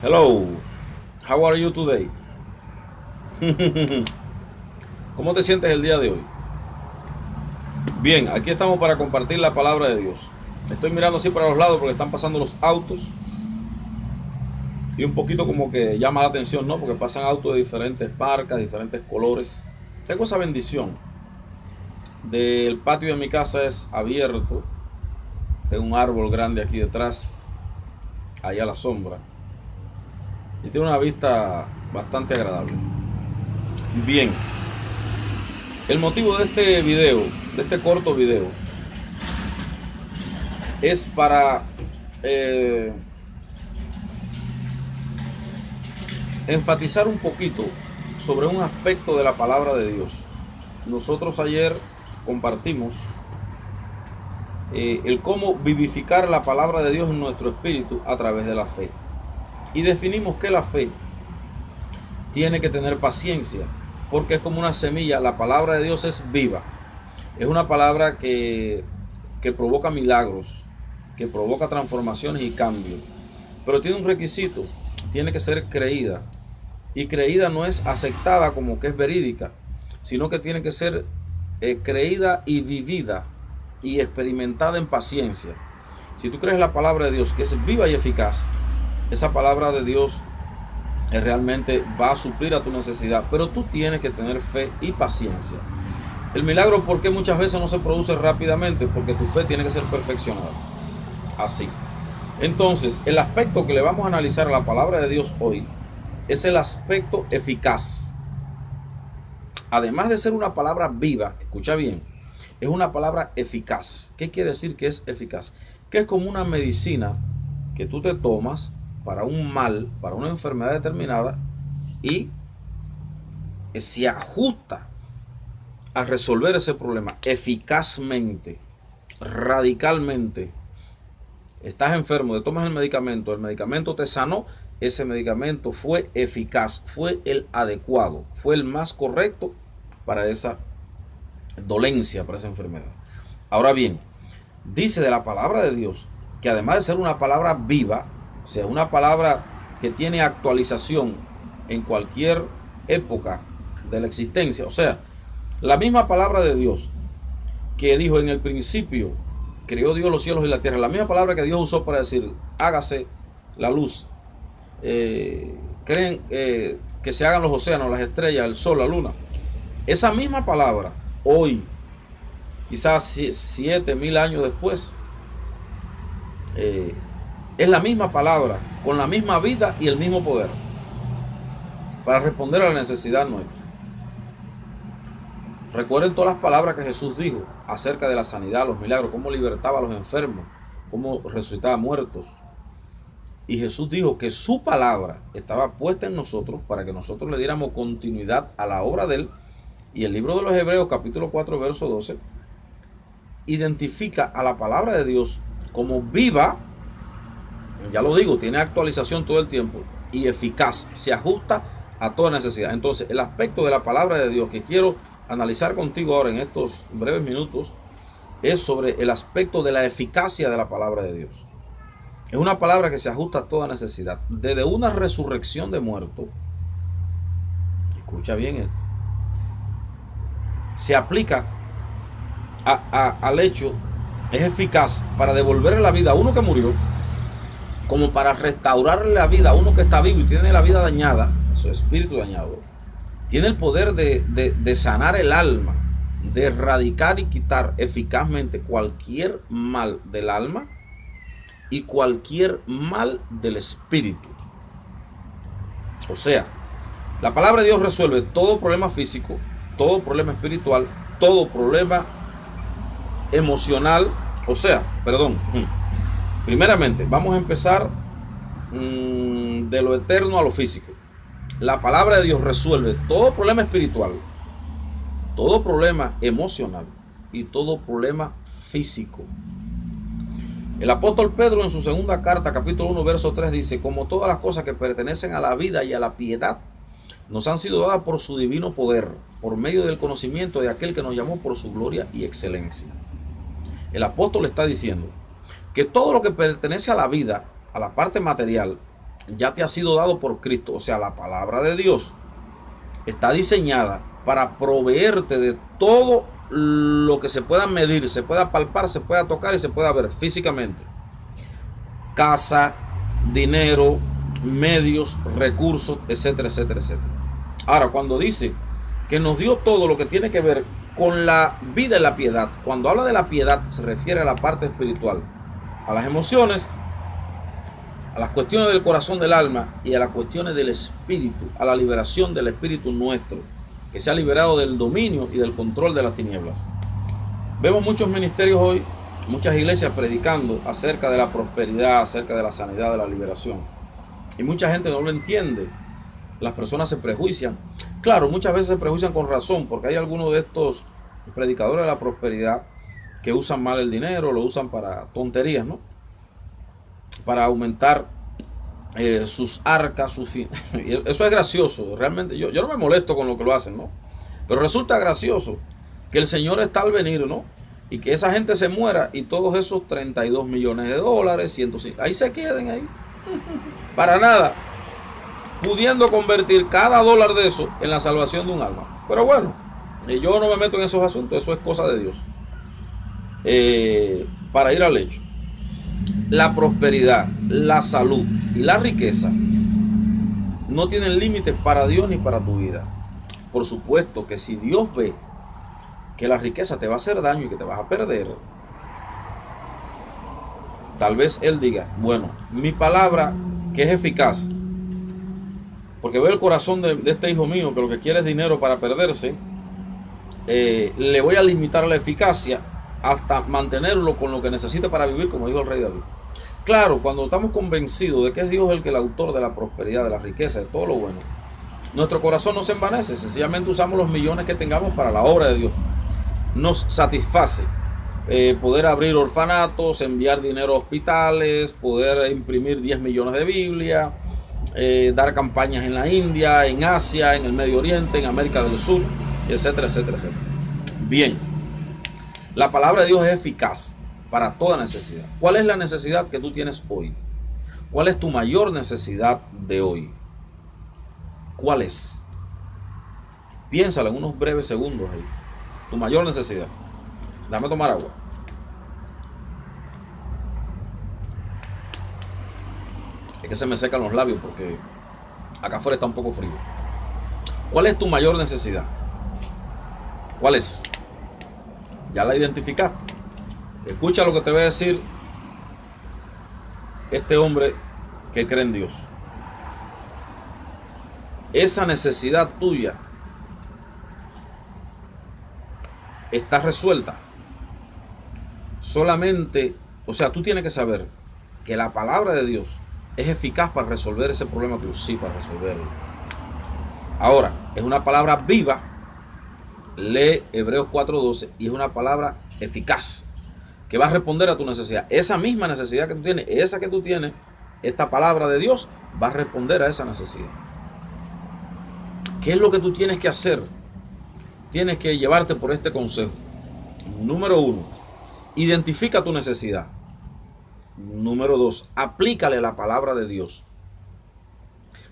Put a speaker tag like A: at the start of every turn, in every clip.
A: Hello, how are you today? ¿Cómo te sientes el día de hoy? Bien, aquí estamos para compartir la palabra de Dios. Estoy mirando así para los lados porque están pasando los autos y un poquito como que llama la atención, ¿no? Porque pasan autos de diferentes marcas, diferentes colores. Tengo esa bendición. Del patio de mi casa es abierto. Tengo un árbol grande aquí detrás, allá a la sombra. Y tiene una vista bastante agradable. Bien, el motivo de este video, de este corto video, es para enfatizar un poquito sobre un aspecto de la palabra de Dios. Nosotros ayer compartimos el cómo vivificar la palabra de Dios en nuestro espíritu a través de la fe. Y definimos que la fe tiene que tener paciencia, porque es como una semilla. La palabra de Dios es viva. Es una palabra que provoca milagros, que provoca transformaciones y cambios. Pero tiene un requisito: tiene que ser creída. Y creída no es aceptada como que es verídica, sino que tiene que ser creída y vivida y experimentada en paciencia. Si tú crees la palabra de Dios, que es viva y eficaz, esa palabra de Dios realmente va a suplir a tu necesidad, pero tú tienes que tener fe y paciencia. El milagro, ¿por qué muchas veces no se produce rápidamente? Porque tu fe tiene que ser perfeccionada. Así. Entonces, el aspecto que le vamos a analizar a la palabra de Dios hoy es el aspecto eficaz. Además de ser una palabra viva, escucha bien, es una palabra eficaz. ¿Qué quiere decir que es eficaz? Que es como una medicina que tú te tomas para un mal, para una enfermedad determinada, y se ajusta a resolver ese problema eficazmente, radicalmente. Estás enfermo, te tomas el medicamento te sanó, ese medicamento fue eficaz, fue el adecuado, fue el más correcto para esa dolencia, para esa enfermedad. Ahora bien, dice de la palabra de Dios que además de ser una palabra viva, o sea, una palabra que tiene actualización en cualquier época de la existencia. O sea, la misma palabra de Dios que dijo: en el principio creó Dios los cielos y la tierra, la misma palabra que Dios usó para decir hágase la luz, creen que se hagan los océanos, las estrellas, el sol, la luna. Esa misma palabra hoy, quizás 7000 años después, es la misma palabra, con la misma vida y el mismo poder, para responder a la necesidad nuestra. Recuerden todas las palabras que Jesús dijo acerca de la sanidad, los milagros, cómo libertaba a los enfermos, cómo resucitaba muertos. Y Jesús dijo que su palabra estaba puesta en nosotros para que nosotros le diéramos continuidad a la obra de él. Y el libro de los Hebreos, capítulo 4, verso 12, identifica a la palabra de Dios como viva. Ya lo digo, tiene actualización todo el tiempo y eficaz, se ajusta a toda necesidad. Entonces, el aspecto de la palabra de Dios que quiero analizar contigo ahora en estos breves minutos es sobre el aspecto de la eficacia de la palabra de Dios. Es una palabra que se ajusta a toda necesidad. Desde una resurrección de muertos, escucha bien esto, se aplica al hecho, es eficaz para devolverle la vida a uno que murió, como para restaurarle la vida a uno que está vivo y tiene la vida dañada, su espíritu dañado. Tiene el poder de sanar el alma, de erradicar y quitar eficazmente cualquier mal del alma y cualquier mal del espíritu. O sea, la palabra de Dios resuelve todo problema físico, todo problema espiritual, todo problema emocional. O sea, primeramente, vamos a empezar de lo eterno a lo físico. La palabra de Dios resuelve todo problema espiritual, todo problema emocional y todo problema físico. El apóstol Pedro en su segunda carta, capítulo 1, verso 3 dice: como todas las cosas que pertenecen a la vida y a la piedad nos han sido dadas por su divino poder, por medio del conocimiento de aquel que nos llamó por su gloria y excelencia. El apóstol está diciendo que todo lo que pertenece a la vida, a la parte material, ya te ha sido dado por Cristo. O sea, la palabra de Dios está diseñada para proveerte de todo lo que se pueda medir, se pueda palpar, se pueda tocar y se pueda ver físicamente. Casa, dinero, medios, recursos, etcétera, etcétera, etcétera. Ahora, cuando dice que nos dio todo lo que tiene que ver con la vida y la piedad, cuando habla de la piedad se refiere a la parte espiritual, a las emociones, a las cuestiones del corazón, del alma y a las cuestiones del espíritu, a la liberación del espíritu nuestro, que se ha liberado del dominio y del control de las tinieblas. Vemos muchos ministerios hoy, muchas iglesias predicando acerca de la prosperidad, acerca de la sanidad, de la liberación. Y mucha gente no lo entiende. Las personas se prejuician. Claro, muchas veces se prejuician con razón, porque hay algunos de estos predicadores de la prosperidad que usan mal el dinero, lo usan para tonterías, ¿no? Para aumentar sus arcas, eso es gracioso, realmente. Yo no me molesto con lo que lo hacen, ¿no? Pero resulta gracioso que el Señor está al venir, ¿no? Y que esa gente se muera y todos esos 32 millones de dólares, 105, ahí se queden ahí. Para nada. Pudiendo convertir cada dólar de eso en la salvación de un alma. Pero bueno, yo no me meto en esos asuntos, eso es cosa de Dios. Para ir al hecho, la prosperidad, la salud y la riqueza no tienen límites para Dios ni para tu vida. Por supuesto que si Dios ve que la riqueza te va a hacer daño y que te vas a perder, tal vez Él diga, bueno, mi palabra que es eficaz, porque veo el corazón de este hijo mío que lo que quiere es dinero para perderse, le voy a limitar la eficacia hasta mantenerlo con lo que necesita para vivir, como dijo el rey David. Claro, cuando estamos convencidos de que es Dios el que es el autor de la prosperidad, de la riqueza, de todo lo bueno, nuestro corazón no se envanece, sencillamente usamos los millones que tengamos para la obra de Dios. Nos satisface poder abrir orfanatos, enviar dinero a hospitales, poder imprimir 10 millones de Biblia, dar campañas en la India, en Asia, en el Medio Oriente, en América del Sur, etcétera, etcétera, etcétera. Bien, la palabra de Dios es eficaz para toda necesidad. ¿Cuál es la necesidad que tú tienes hoy? ¿Cuál es tu mayor necesidad de hoy? ¿Cuál es? Piénsalo en unos breves segundos ahí. Tu mayor necesidad. Dame tomar agua. Es que se me secan los labios porque acá afuera está un poco frío. ¿Cuál es tu mayor necesidad? ¿Cuál es? Ya la identificaste. Escucha lo que te voy a decir este hombre que cree en Dios. Esa necesidad tuya está resuelta. Solamente, o sea, tú tienes que saber que la palabra de Dios es eficaz para resolver ese problema tuyo. Sí, para resolverlo. Ahora, es una palabra viva. Lee Hebreos 4:12 y es una palabra eficaz que va a responder a tu necesidad. Esa misma necesidad que tú tienes, esa que tú tienes, esta palabra de Dios va a responder a esa necesidad. ¿Qué es lo que tú tienes que hacer? Tienes que llevarte por este consejo. Número 1, identifica tu necesidad. Número 2, aplícale la palabra de Dios.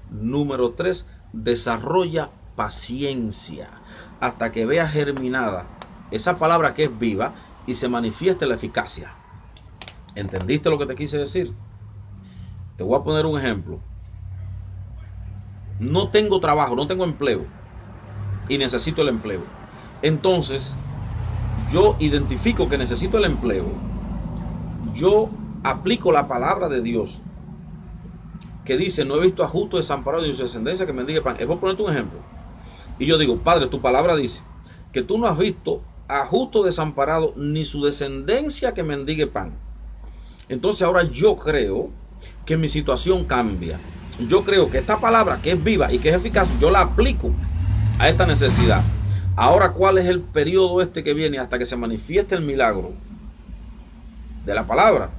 A: Número 3, desarrolla paciencia hasta que veas germinada esa palabra que es viva y se manifieste la eficacia. ¿Entendiste lo que te quise decir? Te voy a poner un ejemplo. No tengo trabajo, no tengo empleo y necesito el empleo. Entonces, yo identifico que necesito el empleo. Yo aplico la palabra de Dios que dice, no he visto a justo desamparado y su descendencia que mendigue pan. Voy a ponerte un ejemplo. Y yo digo, Padre, tu palabra dice que tú no has visto a justo desamparado ni su descendencia que mendigue pan. Entonces ahora yo creo que mi situación cambia. Yo creo que esta palabra que es viva y que es eficaz, yo la aplico a esta necesidad. Ahora, ¿cuál es el periodo este que viene hasta que se manifieste el milagro de la palabra?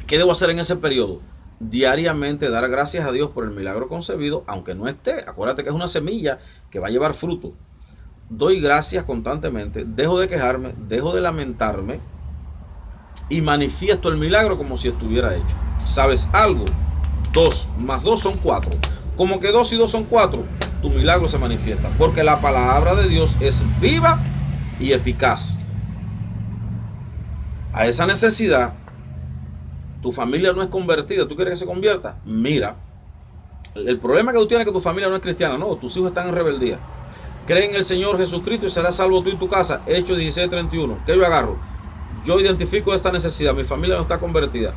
A: ¿Qué debo hacer en ese periodo? Diariamente dar gracias a Dios por el milagro concebido, aunque no esté. Acuérdate que es una semilla que va a llevar fruto. Doy gracias constantemente, dejo de quejarme, dejo de lamentarme y manifiesto el milagro como si estuviera hecho. ¿Sabes algo? 2 más 2 son 4. Como que 2 y 2 son 4, tu milagro se manifiesta. Porque la palabra de Dios es viva y eficaz. A esa necesidad, tu familia no es convertida, ¿tú quieres que se convierta? Mira, el problema que tú tienes es que tu familia no es cristiana, no, tus hijos están en rebeldía. Cree en el Señor Jesucristo y serás salvo tú y tu casa. Hechos 16:31. ¿Qué yo agarro? Yo identifico esta necesidad, mi familia no está convertida.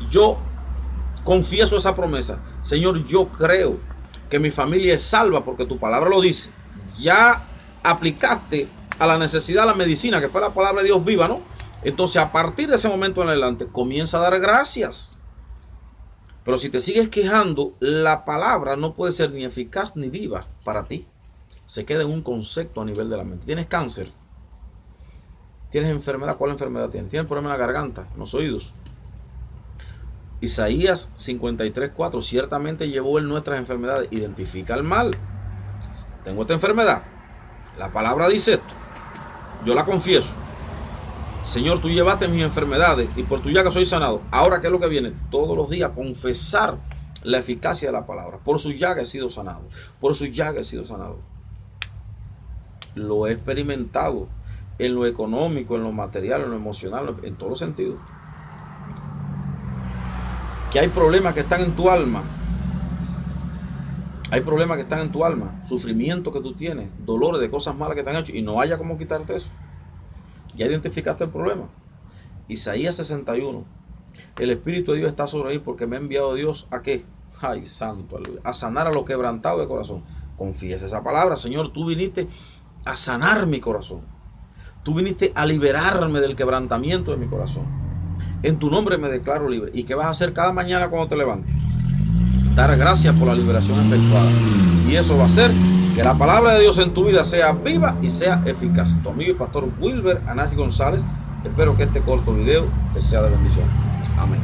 A: Yo confieso esa promesa. Señor, yo creo que mi familia es salva porque tu palabra lo dice. Ya aplicaste a la necesidad la medicina, que fue la palabra de Dios viva, ¿no? Entonces, a partir de ese momento en adelante, comienza a dar gracias. Pero si te sigues quejando, la palabra no puede ser ni eficaz ni viva para ti. Se queda en un concepto a nivel de la mente. ¿Tienes cáncer? ¿Tienes enfermedad? ¿Cuál enfermedad tienes? ¿Tienes problema en la garganta, en los oídos? Isaías 53:4. Ciertamente llevó él nuestras enfermedades. Identifica el mal. Tengo esta enfermedad. La palabra dice esto. Yo la confieso. Señor, tú llevaste mis enfermedades y por tu llaga soy sanado. Ahora, ¿qué es lo que viene? Todos los días confesar la eficacia de la palabra. Por su llaga he sido sanado. Por su llaga he sido sanado. Lo he experimentado en lo económico, en lo material, en lo emocional, en todos los sentidos. Que hay problemas que están en tu alma. Hay problemas que están en tu alma. Sufrimiento que tú tienes. Dolores de cosas malas que te han hecho. Y no haya cómo quitarte eso. Ya identificaste el problema. Isaías 61. El Espíritu de Dios está sobre mí porque me ha enviado Dios a qué. Ay, santo, a sanar a los quebrantados de corazón. Confiesa esa palabra. Señor, tú viniste a sanar mi corazón. Tú viniste a liberarme del quebrantamiento de mi corazón. En tu nombre me declaro libre. ¿Y qué vas a hacer cada mañana cuando te levantes? Dar gracias por la liberación efectuada. Y eso va a hacer que la palabra de Dios en tu vida sea viva y sea eficaz. Tu amigo y pastor Wilber Anachi González. Espero que este corto video te sea de bendición. Amén.